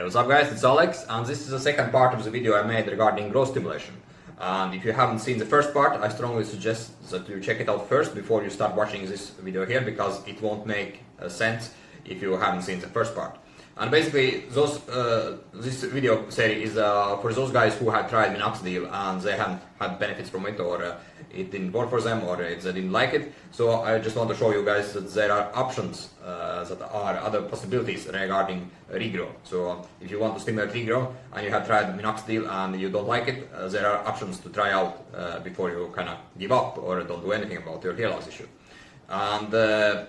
What's up guys, it's Alex, and this is the second part of the video I made regarding growth stimulation. And if you haven't seen the first part, I strongly suggest that you check it out first before you start watching this video here, because it won't make sense if you haven't seen the first part. And basically, this video series is for those guys who have tried minoxidil and they haven't had benefits from it, or it didn't work for them, or they didn't like it. So I just want to show you guys that there are options, that are other possibilities regarding regrow. So if you want to stimulate regrow and you have tried minoxidil and you don't like it, there are options to try out before you kind of give up or don't do anything about your hair loss issue. And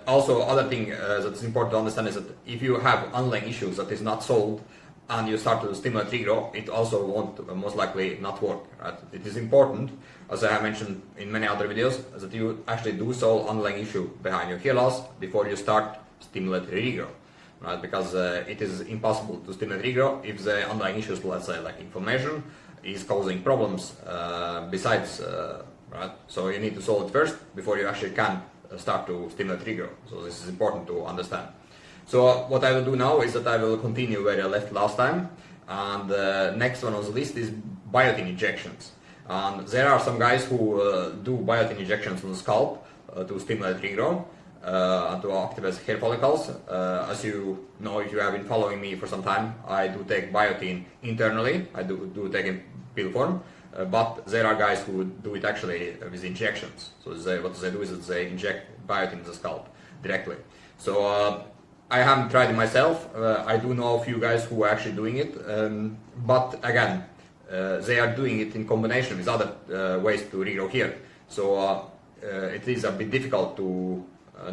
also other thing that's important to understand is that if you have underlying issues that is not solved and you start to stimulate regrow, it also won't most likely not work. Right? It is important, as I have mentioned in many other videos, that you actually do solve underlying issue behind your hair loss before you start stimulate regrow. Right? Because it is impossible to stimulate regrow if the underlying issues, let's say like inflammation, is causing problems besides. Right? So you need to solve it first before you actually can start to stimulate regrow. So this is important to understand. So what I will do now is that I will continue where I left last time, and the next one on the list is biotin injections. And there are some guys who do biotin injections on the scalp to stimulate regrow and to activate hair follicles. As you know, if you have been following me for some time, I do take biotin internally. I do take in pill form. But there are guys who do it actually with injections. So what they do is that they inject biotin in the scalp directly. So I haven't tried it myself. I do know a few guys who are actually doing it. But again, they are doing it in combination with other ways to regrow hair. So it is a bit difficult to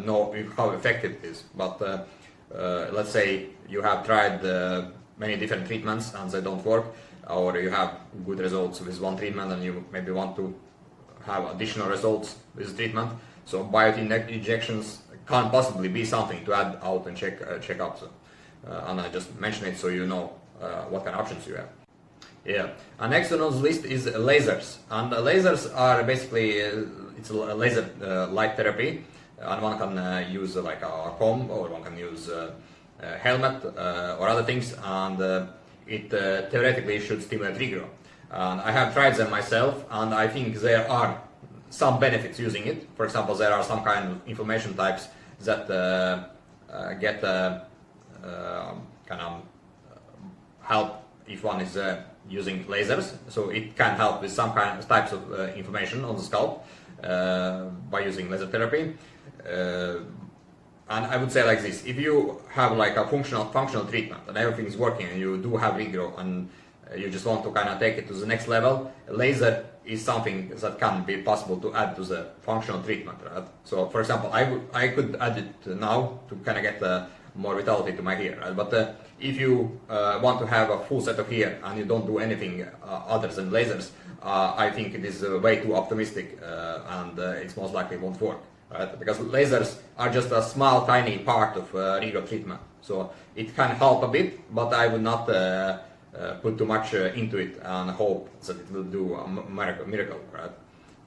know how effective it is. But let's say you have tried many different treatments and they don't work, or you have good results with one treatment and you maybe want to have additional results with the treatment. So biotin injections can't possibly be something to add out and check up. So, and I just mention it so you know what kind of options you have. Yeah. And next on the list is lasers. And lasers are basically it's a laser light therapy, and one can use like a comb, or one can use a helmet or other things, and it theoretically should stimulate regrow. And I have tried them myself, and I think there are some benefits using it. For example, there are some kind of inflammation types that get kind of help if one is using lasers. So it can help with some kind of types of inflammation on the scalp by using laser therapy. And I would say like this: if you have like a functional treatment and everything is working and you do have regrow and you just want to kind of take it to the next level, laser is something that can be possible to add to the functional treatment. Right? So for example, I could add it now to kind of get more vitality to my hair. Right? But if you want to have a full set of hair and you don't do anything other than lasers, I think it is way too optimistic, and it's most likely won't work. Right? Because lasers are just a small, tiny part of regrow treatment. So it can help a bit, but I would not put too much into it and hope that it will do a miracle. Right?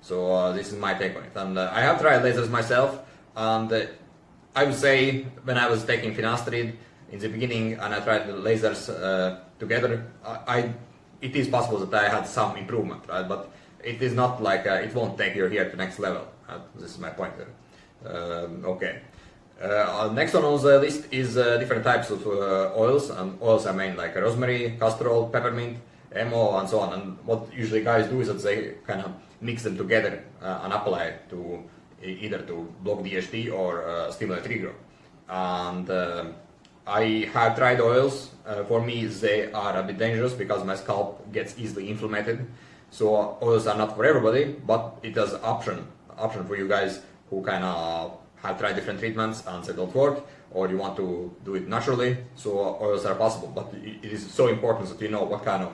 So this is my take on it. And I have tried lasers myself, and I would say when I was taking finasteride in the beginning and I tried the lasers together, it is possible that I had some improvement, right? But it is not like it won't take your hair to the next level. This is my point there. Okay. Next on the list is different types of oils, and oils are made like rosemary, castor oil, peppermint, MO, and so on. And what usually guys do is that they kind of mix them together and apply it to either to block DHT or stimulate regrow. And I have tried oils. For me, they are a bit dangerous because my scalp gets easily inflamed. So oils are not for everybody, but it is option for you guys who kind of have tried different treatments and they don't work, or you want to do it naturally. So oils are possible, but it is so important that you know what kind of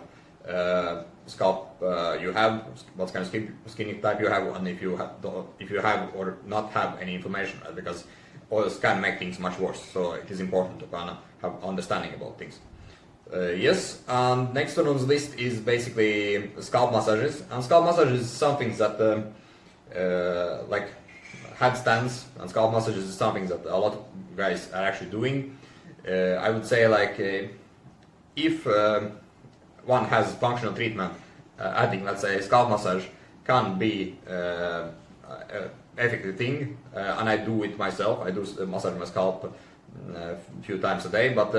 scalp you have, what kind of skin type you have, and if you have or not have any inflammation, right? Because oils can make things much worse. So it is important to kind of have understanding about things. Yes, and next one on the list is basically scalp massages. And scalp massages is something that like handstands and scalp massages is something that a lot of guys are actually doing. I would say like if one has functional treatment, adding, let's say, scalp massage can be effective thing, and I do it myself. I do massage my scalp a few times a day, but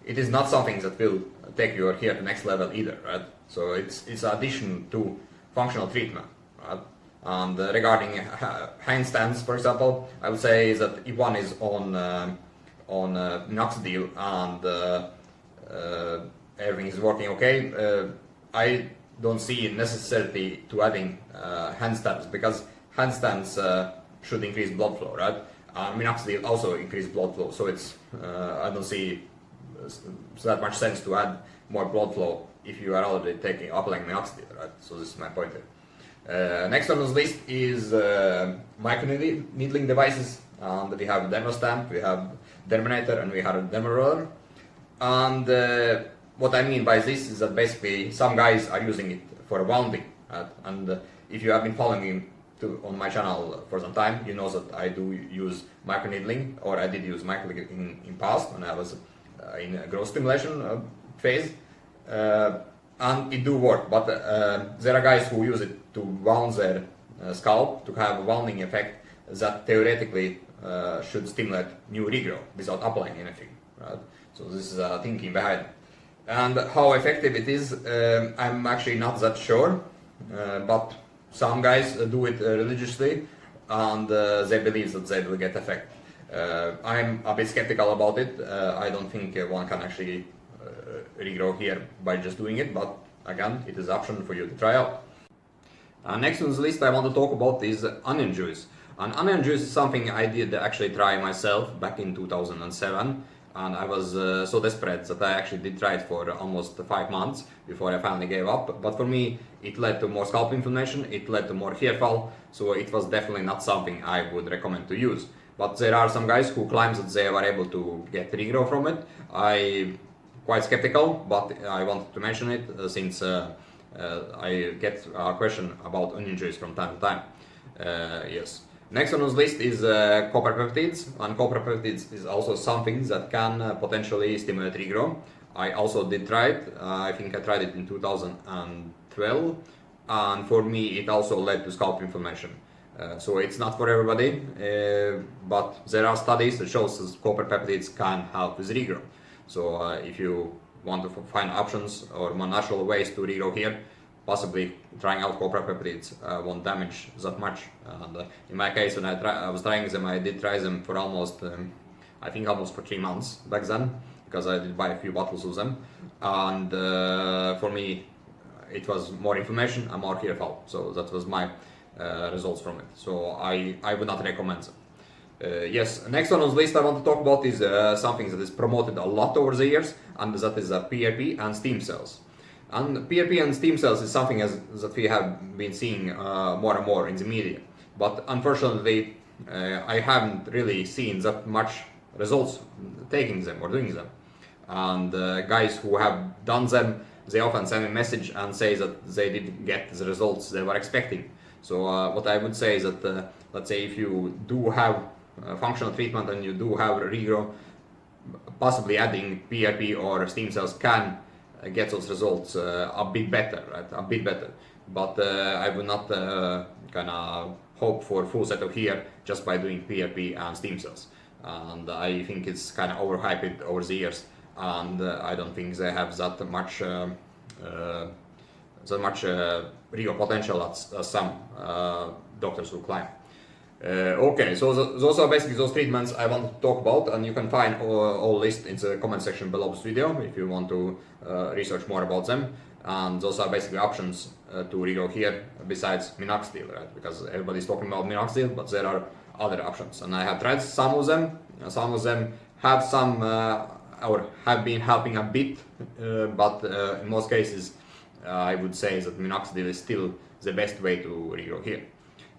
it is not something that will take your hair to the next level either, right? So it's addition to functional treatment, right? And regarding handstands, for example, I would say is that if one is on minoxidil and everything is working okay, I don't see necessity to adding handstands, because handstands should increase blood flow, right? Minoxidil also increase blood flow, so it's I don't see that much sense to add more blood flow if you are already applying minoxidil, right? So this is my point here. Next on this list is microneedling devices, and we have Derma stamp, we have Derminator, and we have Derma roller. And what I mean by this is that basically some guys are using it for wounding, right? And if you have been following me on my channel for some time, you know that I do use microneedling, or I did use microneedling in past when I was in a growth stimulation phase, and it do work. But there are guys who use it to wound their scalp, to have a wounding effect that theoretically should stimulate new regrowth without applying anything, right? So this is thinking behind it. And how effective it is, I'm actually not that sure, but some guys do it religiously, and they believe that they will get effect. I'm a bit skeptical about it. I don't think one can actually regrow here by just doing it, but again, it is an option for you to try out. Next on the list I want to talk about is onion juice. And onion juice is something I did actually try myself back in 2007. And I was so desperate that I actually did try it for almost 5 months before I finally gave up. But for me, it led to more scalp inflammation, it led to more hair fall, so it was definitely not something I would recommend to use. But there are some guys who claim that they were able to get regrowth from it. I'm quite skeptical, but I wanted to mention it since I get a question about onion juice from time to time. Yes. Next on this list is copper peptides, and copper peptides is also something that can potentially stimulate regrowth. I also did try it. I think I tried it in 2012, and for me it also led to scalp inflammation. So it's not for everybody, but there are studies that shows that copper peptides can help with regrowth. So if you want to find options or more natural ways to regrow here, possibly trying out copper peptides won't damage that much. And in my case, when I was trying them, I did try them for almost, I think almost for 3 months back then, because I did buy a few bottles of them. And for me, it was more inflammation and more hair fall. So that was my results from it. So I would not recommend them. Yes, next on the list I want to talk about is something that is promoted a lot over the years, and that is PRP and stem cells. And PRP and stem cells is something that we have been seeing more and more in the media. But unfortunately, I haven't really seen that much results taking them or doing them. And guys who have done them, they often send a message and say that they didn't get the results they were expecting. So what I would say is that, let's say if you do have functional treatment and you do have regrowth, possibly adding PRP or stem cells can get those results a bit better, right? A bit better. But I would not kind of hope for full set of hair just by doing PRP and stem cells. And I think it's kind of overhyped over the years, and I don't think they have that much real potential as some doctors will claim. Okay, so those are basically those treatments I want to talk about, and you can find all list in the comment section below this video if you want to research more about them. And those are basically options to regrow here besides minoxidil, right? Because everybody's talking about minoxidil, but there are other options, and I have tried some of them. Some of them have some or have been helping a bit, but in most cases I would say that minoxidil is still the best way to regrow hair.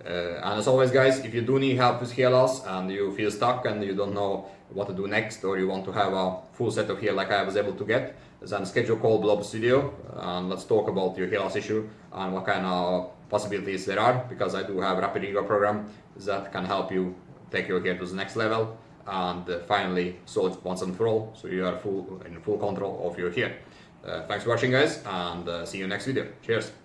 And as always guys, if you do need help with hair loss and you feel stuck and you don't know what to do next, or you want to have a full set of hair like I was able to get, then schedule a call below the video and let's talk about your hair loss issue and what kind of possibilities there are, because I do have a rapid regrow program that can help you take your hair to the next level and finally solve it once and for all, so you are in full control of your hair. Thanks for watching, guys, and see you next video. Cheers.